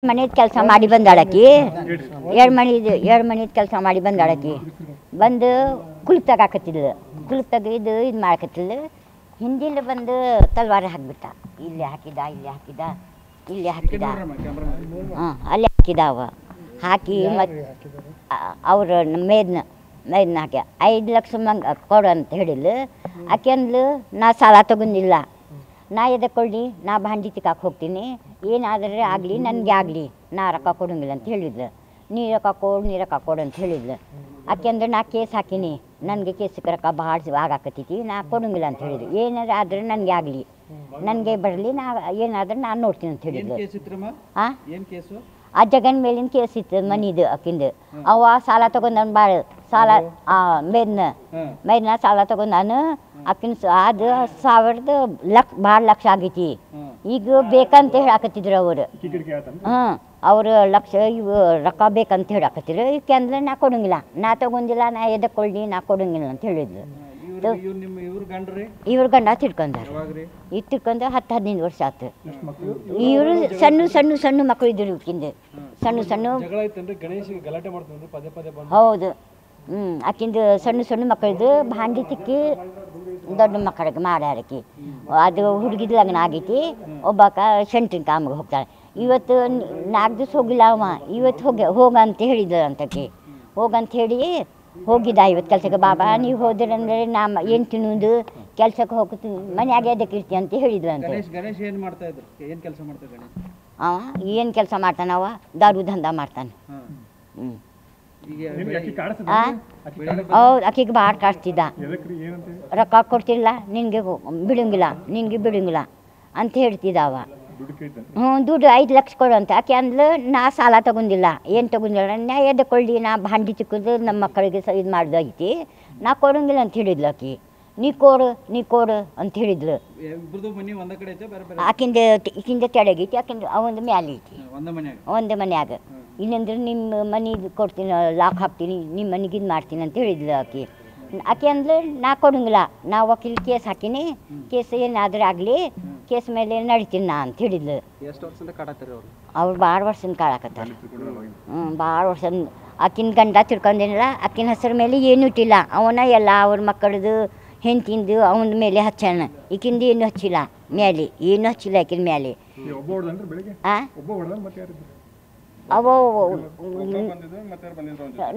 ಮನೆಯದು ಕೆಲಸ ಮಾಡಿ ಬಂದಾಳಕಿ ಎರಡು ಮನೆಯದು ಕೆಲಸ ಮಾಡಿ ಬಂದಾಳಕಿ ಬಂದು ಕುಳಿಪ್ ತಗಾಕತ್ತಿದ್ಲು ಕುಳಿಪ್ ತೆಗೆದು ಇದು ಮಾಡಕತ್ತಿದ್ಲು ಹಿಂದಿಲ್ಲ ಬಂದು ತಲ್ವಾರ ಹಾಕಿಬಿಟ್ಟ ಇಲ್ಲಿ ಹಾಕಿದ ಇಲ್ಲಿ ಹಾಕಿದ ಹಾಂ ಅಲ್ಲಿ ಹಾಕಿದ ಅವ ಹಾಕಿ ಮತ್ತು ಅವ್ರ ಮೇದ್ನ ಹಾಕಿ 5 ಲಕ್ಷ ಕೊಡು ಅಂತ ಹೇಳಿದ್ಲು ಆಕೆ ಅಂದ್ಲು ನಾ ಸಾಲ ತಗೊಂಡಿಲ್ಲ ನಾ ಎದಕ್ಕೊಳ್ಳಿ ನಾ ಭಾಂಡಿ ತಿಕ್ಕಾಕೆ ಹೋಗ್ತೀನಿ ಏನಾದರೆ ಆಗಲಿ ನನಗೆ ಆಗಲಿ ನಾ ರೊಕ್ಕ ಕೊಡೋಂಗಿಲ್ಲ ಅಂತ ಹೇಳಿದ್ಲು ನೀ ರೊಕ್ಕ ಕೊಡು ಅಂತ ಹೇಳಿದ್ಲು ಆಕೆ ಅಂದ್ರೆ ನಾ ಕೇಸ್ ಹಾಕೀನಿ ನನಗೆ ಕೇಸಕ್ಕೆ ರೊಕ್ಕ ಭಾಳ ಆಗಾಕತ್ತೈತಿ ನಾ ಕೊಡೋಂಗಿಲ್ಲ ಅಂತ ಹೇಳಿದ್ಲು ಏನಾದ್ರು ಆದರೆ ನನಗೆ ಆಗಲಿ ನನಗೆ ಬರಲಿ ನಾ ಏನಾದ್ರೆ ನಾನು ನೋಡ್ತೀನಿ ಅಂತ ಹೇಳಿದ್ಲು ಹಾಂ ಆ ಜಗನ್ ಮೇಲಿನ ಕೇಸ್ ಇತ್ತು ಮನಿದು ಆಕಿಂದು ಅವ ಸಾಲ ತಗೊಂಡವ್ನು ಭಾಳ ಸಾಲ ಮೇದ್ನ ಸಾಲ ತಗೊಂಡಾನು ಆಕಿನ ಅದು ಭಾಳ ಲಕ್ಷ ಆಗೈತಿ ಈಗ ಬೇಕಂತ ಹೇಳಾಕತ್ತಿದ್ರು ಅವರು ಅವರು ಲಕ್ಷ ಇವು ರೊಕ್ಕ ಬೇಕಂತ ಹೇಳಾಕತ್ತಿದ್ರು ಈಕೆ ಅಂದ್ರೆ ನಾ ಕೊಡೋಂಗಿಲ್ಲ ನಾ ತಗೊಂಡಿಲ್ಲ ನಾ ಎದಕ್ಕೊಳ್ಳಿ ನಾ ಕೊಡೋಂಗಿಲ್ಲ ಅಂತ ಹೇಳಿದ್ಲು ಇವ್ರ ಗಂಡ ತಿಳ್ಕೊಂಡಾರ ಈಗ ತಿಳ್ಕೊಂಡು 10-15 ವರ್ಷ ಆಯ್ತು ಇವರು ಸಣ್ಣ ಮಕ್ಕಳು ಇದ್ರು ಇವಕ್ಕಿಂದ ಸಣ್ಣ ಹೌದು ಆಕಿಂದು ಸಣ್ಣ ಮಕ್ಕಳಿದ್ದು ಭಾಂಡಿ ತಿಕ್ಕಿ ದೊಡ್ಡ ಮಕ್ಕಳಿಗೆ ಮಾಡ್ಯಾರಕಿ ಅದು ಹುಡುಗಿದ ಲಗ್ನ ಆಗೈತಿ ಒಬ್ಬಾಕ ಸೆಂಟ್ರಿನ ಕಾಮಿಗೆ ಹೋಗ್ತಾಳೆ ಇವತ್ತು 4 ದಿವಸ ಹೋಗಿಲ್ಲ ಅವ ಇವತ್ತು ಹೋಗಂತ ಹೇಳಿದ್ರು ಅಂತಕಿ ಹೋಗಂತ ಹೇಳಿ ಹೋಗಿದ್ದ ಇವತ್ತು ಕೆಲ್ಸಕ್ಕೆ ಬಾಬಾ ನೀವು ಹೋದ್ರಂದ್ರೆ ನಾ ಏನು ತಿನ್ನೋದು ಕೆಲ್ಸಕ್ಕೆ ಹೋಗ್ತೀನಿ ಮನೆಯಾಗೆ ಅದಕ್ಕೆ ಇರ್ತೀವಿ ಅಂತ ಹೇಳಿದ್ರು ಅಂತ ಅವ ಏನು ಕೆಲಸ ಮಾಡ್ತಾನೆ ಅವ ದಾರು ದಂಧ ಮಾಡ್ತಾನೆ ಹೌದು ಆಕಿಗೆ ಭಾಳ ಕಾಡ್ತಿದ್ದ ರೊಕ್ಕ ಕೊಡ್ತಿಲ್ಲ ನಿನಗೆ ಬಿಡೋಂಗಿಲ್ಲ ಅಂತ ಹೇಳ್ತಿದ್ದ ಅವ ದುಡ್ಡು 5 ಲಕ್ಷ ಕೊಡು ಅಂತ ಆಕೆ ಅಂದ್ಲು ನಾ ಸಾಲ ತಗೊಂಡಿಲ್ಲ ಏನು ತಗೊಂಡಿಲ್ಲ ನಾ ಎದಕ್ಕೊಳ್ಳಿ ನಾ ಭಾಂಡಿ ಚಿಕ್ಕದು ನಮ್ಮ ಮಕ್ಕಳಿಗೆ ಇದು ಮಾಡ್ದೈತಿ ನಾ ಕೊಡೋಂಗಿಲ್ಲ ಅಂತ ಹೇಳಿದ್ಲು ಆಕಿ ನೀ ಕೊಡು ಅಂತ ಹೇಳಿದ್ಲು ಈಕಿಂದ ತೆಳಗೈತಿ ಆಕಿಂದ ಅವಂದು ಮ್ಯಾಲೆ ಐತಿ ಒಂದೇ ಮನ್ಯಾಗ ಇಲ್ಲಂದ್ರೆ ನಿಮ್ಮ ಮನೆಗೆ ಕೊಡ್ತೀನಿ ಲಾಕ್ ಹಾಕ್ತೀನಿ ನಿಮ್ಮ ಮನೆಗೆ ಇದು ಮಾಡ್ತೀನಿ ಅಂತ ಹೇಳಿದ್ಲು ಆಕೆ ಅಂದ್ಲು ನಾ ಕೊಡೋಂಗಿಲ್ಲ ನಾ ವಕೀಲ್ ಕೇಸ್ ಹಾಕೀನಿ ಕೇಸ್ ಏನಾದರೂ ಆಗಲಿ ಕೇಸ್ ಮೇಲೆ ನಡಿತೀನಿ ನಾ ಅಂತ ಹೇಳಿದ್ಲು ಅವ್ರು ಭಾಳ ವರ್ಷದಿಂದ ಕಾಳಾಕತ್ತಾರ ಭಾಳ ವರ್ಷ ಆಕಿನ ಗಂಡ ತಿಳ್ಕೊಂಡೇನಿಲ್ಲ ಆಕಿನ ಹೆಸರು ಮೇಲೆ ಏನೂ ಇಟ್ಟಿಲ್ಲ ಅವನ ಎಲ್ಲ ಅವ್ರ ಮಕ್ಕಳದು ಹೆಂಡ್ತಿಂದು ಅವನ ಮೇಲೆ ಹಚ್ಚಾನ ಈಕಿಂದು ಏನು ಹಚ್ಚಿಲ್ಲ ಮೇಲೆ ಏನು ಹಚ್ಚಿಲ್ಲ ಆಕಿನ ಮೇಲೆ ಅವ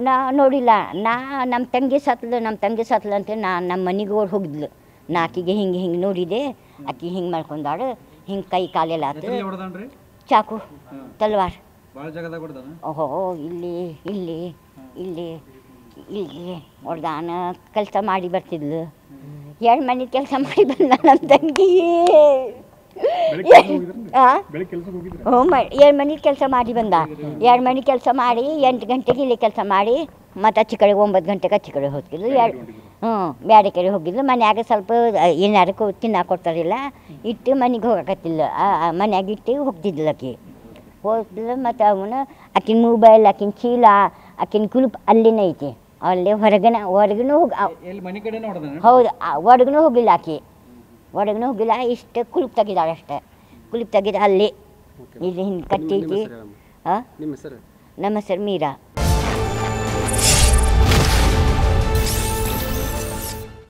ನಾ ನೋಡಿಲ್ಲ ನಮ್ಮ ತಂಗಿ ಸತ್ಲು ಅಂತ ನಮ್ಮ ಮನೆಗೆ ಹೋಗಿದ್ಲು ನಾ ಆಕಿಗೆ ಹಿಂಗೆ ನೋಡಿದೆ ಆಕಿ ಹಿಂಗೆ ಮಾಡ್ಕೊಂಡಾಳು ಹಿಂಗೆ ಕೈ ಕಾಲೆಲ್ಲ ಆತು ಚಾಕು ತಲ್ವಾರ್ ಓಹೋ ಇಲ್ಲಿ ಹೊಡ್ದಾನ ಕೆಲಸ ಮಾಡಿ ಬರ್ತಿದ್ಲು 2 ಮನೆ ಕೆಲಸ ಮಾಡಿ ಬಂದ ನಮ್ಮ ತಂಗಿ 2 ಮನೆ ಕೆಲಸ ಮಾಡಿ ಬಂದ 2 ಮನೆ ಕೆಲಸ ಮಾಡಿ 8 ಗಂಟೆಗೆ ಇಲ್ಲಿ ಕೆಲಸ ಮಾಡಿ ಮತ್ತು ಅಚ್ಚಿ ಕಡೆ 9 ಗಂಟೆಗೆ ಅಚ್ಚಿ ಕಡೆ ಹೋಗ್ತಿದ್ಲು ಬ್ಯಾರೆ ಕಡೆ ಹೋಗಿದ್ಲು ಮನ್ಯಾಗ ಸ್ವಲ್ಪ ಏನಾರು ತಿನ್ನಾಕ ಕೊಡ್ತಾರಿಲ್ಲ ಇಟ್ಟು ಮನೆಗೆ ಹೋಗಕತ್ತಿಲ್ಲ ಮನ್ಯಾಗ ಇಟ್ಟು ಹೋಗ್ತಿದ್ಲು ಆಕಿ ಹೋಗ್ತಿದ್ಲು ಮತ್ತು ಅವನು ಆಕಿನ ಮೊಬೈಲ್ ಆಕಿನ ಚೀಲ ಆಕಿನ ಕುಲುಪ್ ಅಲ್ಲಿನೇ ಐತಿ ಅಲ್ಲೇ ಹೊರಗನ ಹೌದು ಹೊರಗನೂ ಹೋಗಿಲ್ಲ ಆಕಿ ಹೊರಗನೂ ಹೋಗಿಲ್ಲ ಇಷ್ಟು ಕುಲುಪ್ ತೆಗಿದಾಳೆ ಅಷ್ಟೇ ಕುಲುಪ್ ತೆಗಿದ ಅಲ್ಲಿ ಇಲ್ಲಿ ಹಿಂಗೆ ಕಟ್ಟಿ ಐತಿ ನಮ್ಮ ಹೆಸರು ಮೀರಾ.